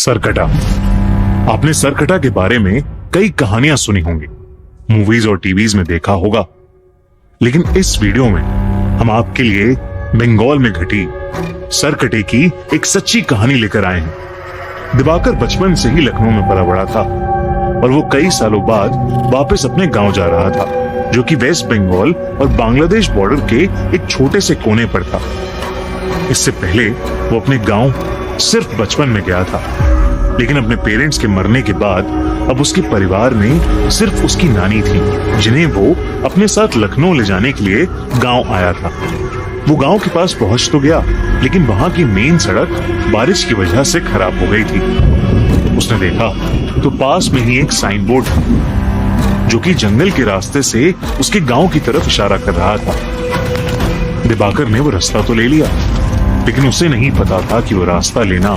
सरकटा। आपने सरकटा के बारे में कई कहानियां सुनी होंगी, मूवीज और टीवीज में देखा होगा, लेकिन इस वीडियो में हम आपके लिए बंगाल में घटी सरकटे की एक सच्ची कहानी लेकर आए हैं। दिवाकर बचपन से ही लखनऊ में पला बड़ा था और वो कई सालों बाद वापस अपने गांव जा रहा था, जो कि वेस्ट बंगाल और बांग्लादेश बॉर्डर के एक छोटे से कोने पर था। इससे पहले वो अपने गांव सिर्फ बचपन में गया था, लेकिन अपने पेरेंट्स के मरने के बाद अब उसके परिवार में सिर्फ उसकी नानी थी, जिन्हें वो अपने साथ लखनऊ ले जाने के लिए गांव आया था। वो गांव के पास पहुंच तो गया, लेकिन वहां की मेन सड़क बारिश की वजह से खराब हो गई थी। उसने देखा तो पास में ही एक साइन बोर्ड था, जो कि जंगल के रास्ते से उसके गांव की तरफ इशारा कर रहा था। दिवाकर ने वो रास्ता तो ले लिया, लेकिन उसे नहीं पता था कि वो रास्ता लेना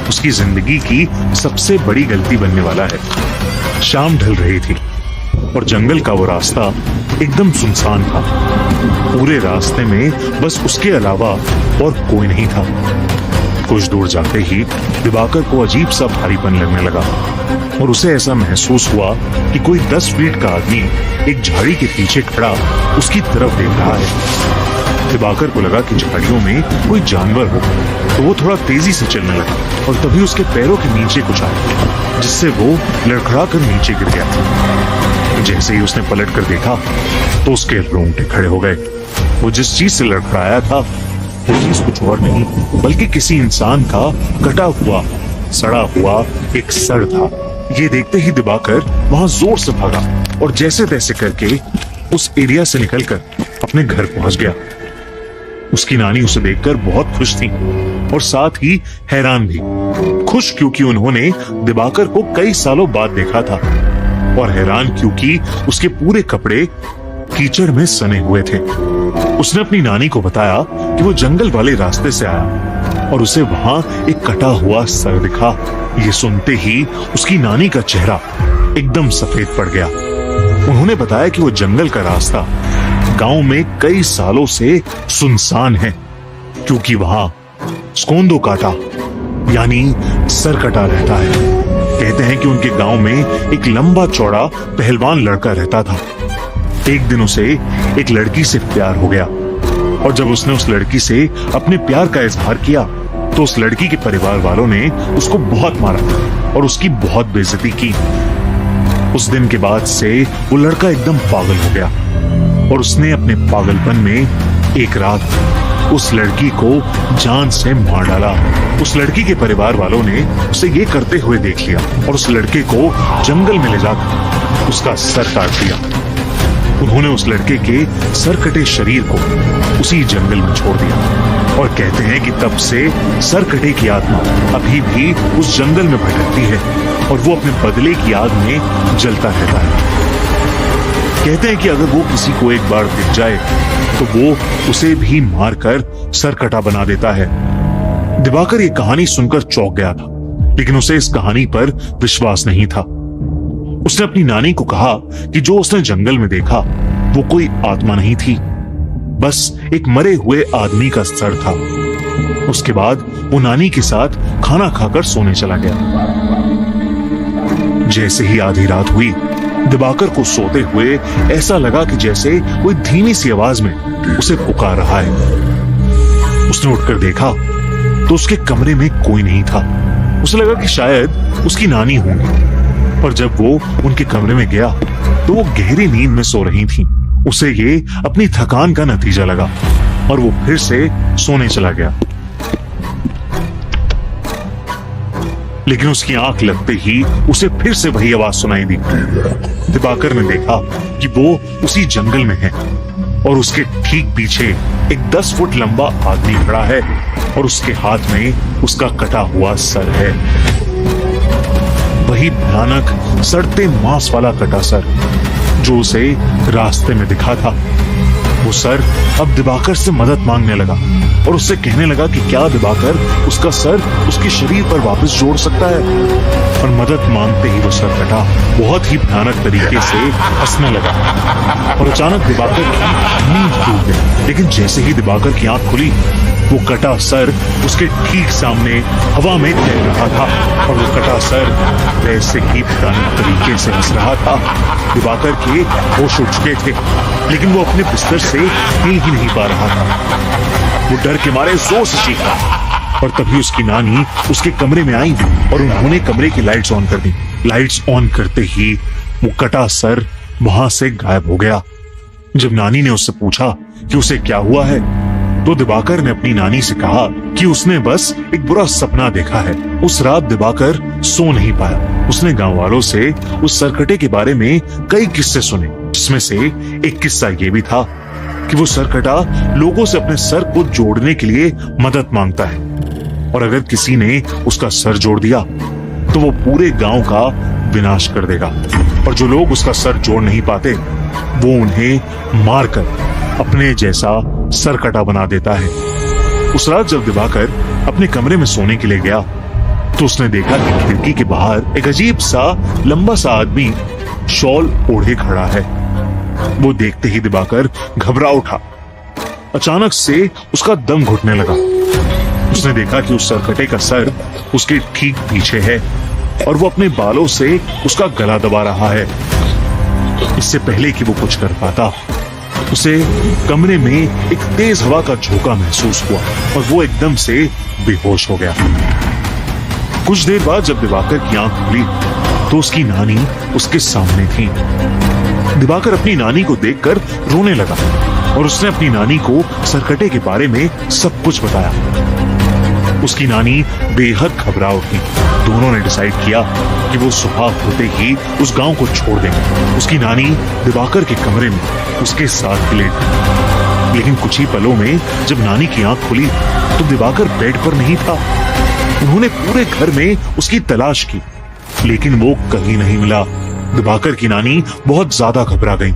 उसकी जिंदगी की सबसे बड़ी गलती बनने वाला है। शाम ढल रही थी और जंगल का वो रास्ता एकदम सुनसान था। पूरे रास्ते में बस उसके अलावा और कोई नहीं था। कुछ दूर जाते ही दिवाकर को अजीब सा भारीपन लगने लगा और उसे ऐसा महसूस हुआ कि कोई 10 फीट का आदमी एक झाड़ी के पीछे खड़ा उसकी तरफ देख रहा है। दिवाकर को लगा कि झाड़ियों में कोई जानवर हो, तो वो थोड़ा तेजी से चलने लगा और तभी उसके पैरों के नीचे कुछ आया, जिससे वो लड़खड़ा कर नीचे गिर गया। जैसे ही उसने पलट कर देखा तो उसके रोंगटे खड़े हो गए। वो जिस चीज से लड़खड़ाया था वो चीज कुछ और नहीं बल्कि किसी इंसान का कटा हुआ सड़ा हुआ एक सर था। ये देखते ही दिवाकर वहां जोर से भागा और जैसे तैसे करके उस एरिया से निकलकर अपने घर पहुंच गया। उसकी नानी उसे देखकर बहुत खुश थी और साथ ही हैरान भी। खुश क्योंकि उन्होंने दिवाकर को कई सालों बाद देखा था, और हैरान क्योंकि उसके पूरे कपड़े कीचड़ में सने हुए थे। उसने अपनी नानी को बताया कि वो जंगल वाले रास्ते से आया और उसे वहां एक कटा हुआ सर दिखा। ये सुनते ही उसकी नानी का चेहरा एकदम सफेद पड़ गया। उन्होंने बताया कि वो जंगल का रास्ता गांव में कई सालों से सुनसान है, क्योंकि वहां स्कोंदो काटा यानी सरकटा रहता है। कहते हैं कि उनके गांव में एक लंबा चौड़ा पहलवान लड़का रहता था। एक दिन उसे एक लड़की से प्यार हो गया, और जब उसने उस लड़की से अपने प्यार का इजहार किया तो उस लड़की के परिवार वालों ने उसको बहुत मारा और उसकी बहुत बेइज्जती की। उस दिन के बाद से वो लड़का एकदम पागल हो गया और उसने अपने पागलपन में एक रात उस लड़की को जान से मार डाला। उस लड़की के परिवार वालों ने उसे ये करते हुए देख लिया और उस लड़के को जंगल में ले जाकर उसका सर काट दिया। उन्होंने उस लड़के के सरकटे शरीर को उसी जंगल में छोड़ दिया और कहते हैं कि तब से सरकटे की आत्मा अभी भी उस जंगल में भटकती है और वो अपने बदले की आग में जलता रहता है। कहते हैं कि अगर वो किसी को एक बार दिख जाए तो वो उसे भी मारकर सरकटा बना देता है। दिवाकर ये कहानी सुनकर चौंक गया था, लेकिन उसे इस कहानी पर विश्वास नहीं था। उसने अपनी नानी को कहा कि जो उसने जंगल में देखा वो कोई आत्मा नहीं थी, बस एक मरे हुए आदमी का सर था। उसके बाद वो नानी के साथ खाना खाकर सोने चला गया। जैसे ही आधी रात हुई, दिवाकर को सोते हुए ऐसा लगा कि जैसे कोई धीमी सी आवाज में उसे पुकार रहा है। उसने उठकर देखा तो उसके कमरे में कोई नहीं था। उसे लगा कि शायद उसकी नानी होंगी, पर जब वो उनके कमरे में गया तो वो गहरी नींद में सो रही थी। उसे ये अपनी थकान का नतीजा लगा और वो फिर से सोने चला गया। लेकिन उसकी आंख लगते ही उसे फिर से वही आवाज सुनाई दी। दिवाकर ने देखा कि वो उसी जंगल में है और उसके ठीक पीछे एक 10 फुट लंबा आदमी खड़ा है और उसके हाथ में उसका कटा हुआ सर है। वही भयानक सड़ते मांस वाला कटा सर जो उसे रास्ते में दिखा था। वो सर अब दिवाकर से मदद मांगने लगा और उससे कहने लगा कि क्या दिवाकर उसका सर उसके शरीर पर वापस जोड़ सकता है। और मदद मांगते ही वो सर कटा बहुत ही भयानक तरीके से हंसने लगा और अचानक दिवाकर की नींद टूट गई। लेकिन जैसे ही दिवाकर की आंख खुली वो कटा सर उसके ठीक सामने हवा में तैर रहा था और वो कटा सर वैसे ही भयानक तरीके से हंस रहा था। दिवाकर के होश उठ चुके थे, लेकिन वो अपने बिस्तर से हिल ही नहीं पा रहा था। वो डर के मारे जोर से चीखा और तभी उसकी नानी उसके कमरे में आई और उन्होंने कमरे की लाइट्स ऑन कर दी। लाइट्स ऑन करते ही वो कटा सर वहां से गायब हो गया। जब नानी ने उससे पूछा कि उसे क्या हुआ है, तो दिवाकर ने अपनी नानी से कहा कि उसने बस एक बुरा सपना देखा है। उस रात दिवाकर सो नहीं पाया। उसने गांव वालों से उस सरकटे के बारे में कई किस्से सुने, जिसमें से एक किस्सा ये भी था कि वो सरकटा लोगों से अपने सर को जोड़ने के लिए मदद मांगता है और अगर किसी ने उसका सर जोड़ दिया तो वो पूरे गांव का विनाश कर देगा और जो लोग उसका सर जोड़ नहीं पाते वो उन्हें मारकर अपने जैसा सरकटा बना देता है। उस रात जब दिवाकर अपने कमरे में सोने के लिए गया तो उसने देखा कि खिड़की के बाहर एक अजीब सा लंबा सा आदमी शॉल ओढ़े खड़ा है। वो देखते ही दिवाकर घबरा उठा। अचानक से उसका दम घुटने लगा। उसने देखा कि उस सरकटे का सर उसके ठीक पीछे है और वो अपने बालों से उसका गला दबा रहा है। इससे पहले कि वो कुछ कर पाता, उसे कमरे में एक तेज हवा का झोंका महसूस हुआ और वो एकदम से बेहोश हो गया। कुछ देर बाद जब दिवाकर की आंख खुली तो उसकी नानी उसके सामने थी। दिवाकर अपनी नानी को देखकर रोने लगा और उसने अपनी नानी को सरकटे के बारे में सब कुछ बताया। उसकी नानी बेहद घबरा उठी। दोनों ने डिसाइड किया कि वो सुबह होते ही उस गांव को छोड़ देंगे। उसकी नानी दिवाकर के कमरे में उसके साथ लेट गई। लेकिन कुछ ही पलों में जब नानी की आंख खुली तो दिवाकर बेड पर नहीं था। उन्होंने पूरे घर में उसकी तलाश की, लेकिन वो कहीं नहीं मिला। दिवाकर की नानी बहुत ज्यादा घबरा गई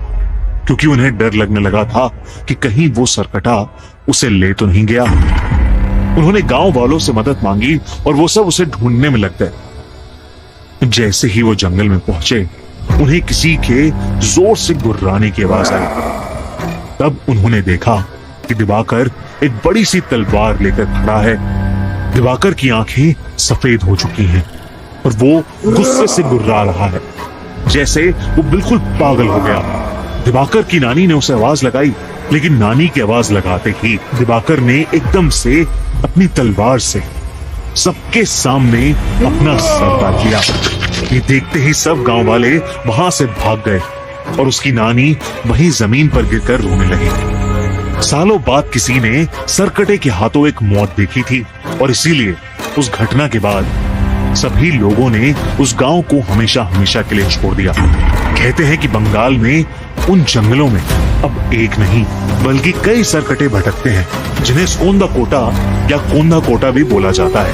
क्योंकि उन्हें डर लगने लगा था कि कहीं वो सरकटा उसे ले तो नहीं गया। उन्होंने गांव वालों से मदद मांगी और वो सब उसे ढूंढने में लग गए। जैसे ही वो जंगल में पहुंचे उन्हें किसी के जोर से गुर्राने की आवाज आई। तब उन्होंने देखा कि दिवाकर एक बड़ी सी तलवार लेकर खड़ा है। दिवाकर की आंखें सफेद हो चुकी हैं और वो गुस्से से गुर्रा रहा है, जैसे वो बिल्कुल पागल हो गया। दिवाकर की नानी ने उसे आवाज लगाई, लेकिन नानी की आवाज लगाते ही दिवाकर ने एकदम से अपनी तलवार से सबके सामने अपना सर काट लिया। ये देखते ही सब गांव वाले वहां से भाग गए और उसकी नानी वहीं जमीन पर गिरकर रोने लगी। सालों बाद किसी ने सरकटे के हाथों एक मौत देखी थी और इसीलिए उस घटना के बाद सभी लोगों ने उस गांव को हमेशा हमेशा के लिए छोड़ दिया। कहते हैं कि बंगाल में उन जंगलों में अब एक नहीं बल्कि कई सरकटे भटकते हैं, जिन्हें सोंदा कोटा या कोंदा कोटा भी बोला जाता है।